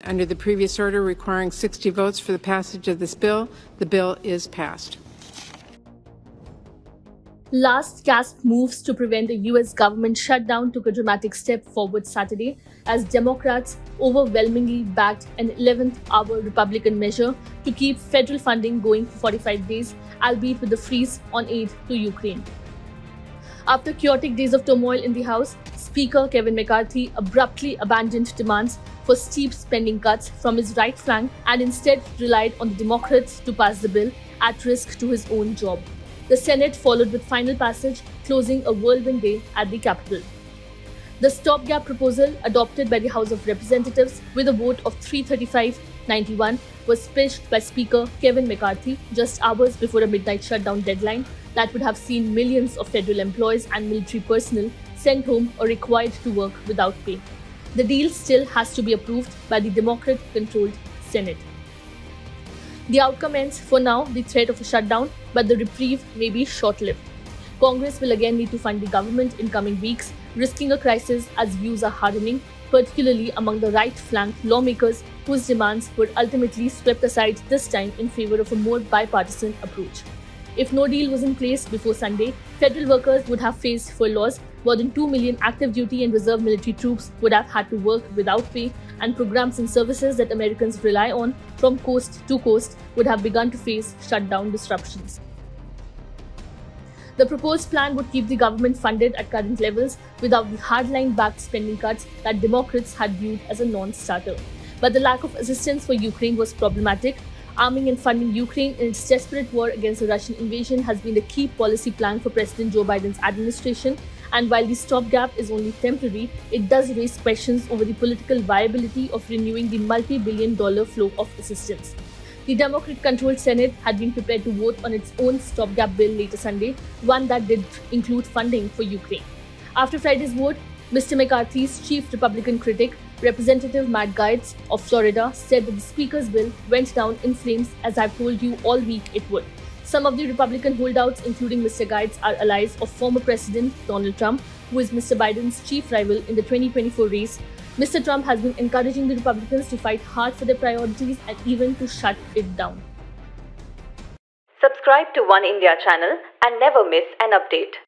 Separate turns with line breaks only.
Under the previous order requiring 60 votes for the passage of this bill, the bill is passed.
Last gasp moves to prevent a US government shutdown took a dramatic step forward Saturday as Democrats overwhelmingly backed an 11th hour Republican measure to keep federal funding going for 45 days, albeit with a freeze on aid to Ukraine. After chaotic days of turmoil in the House, Speaker Kevin McCarthy abruptly abandoned demands for steep spending cuts from his right flank and instead relied on the Democrats to pass the bill, at risk to his own job. The Senate followed with final passage, closing a whirlwind day at the Capitol. The stopgap proposal, adopted by the House of Representatives with a vote of 335-91, was pitched by Speaker Kevin McCarthy just hours before a midnight shutdown deadline that would have seen millions of federal employees and military personnel sent home or required to work without pay. The deal still has to be approved by the Democrat-controlled Senate. The outcome ends, for now, the threat of a shutdown, but the reprieve may be short-lived. Congress will again need to fund the government in coming weeks, risking a crisis as views are hardening, particularly among the right-flanked lawmakers whose demands were ultimately swept aside this time in favor of a more bipartisan approach. If no deal was in place before Sunday, federal workers would have faced furloughs, more than 2 million active duty and reserve military troops would have had to work without pay, and programs and services that Americans rely on from coast to coast would have begun to face shutdown disruptions. The proposed plan would keep the government funded at current levels without the hardline-backed spending cuts that Democrats had viewed as a non-starter. But the lack of assistance for Ukraine was problematic. Arming and funding Ukraine in its desperate war against the Russian invasion has been the key policy plank for President Joe Biden's administration, and while the stopgap is only temporary, it does raise questions over the political viability of renewing the multi-billion-dollar flow of assistance. The Democrat-controlled Senate had been prepared to vote on its own stopgap bill later Sunday, one that did include funding for Ukraine. After Friday's vote, Mr. McCarthy's chief Republican critic, Representative Matt Gaetz of Florida, said that the Speaker's bill went down in flames, as I've told you all week it would. Some of the Republican holdouts, including Mr. Gaetz, are allies of former President Donald Trump, who is Mr. Biden's chief rival in the 2024 race. Mr. Trump has been encouraging the Republicans to fight hard for their priorities and even to shut it down.
Subscribe to One India channel and never miss an update.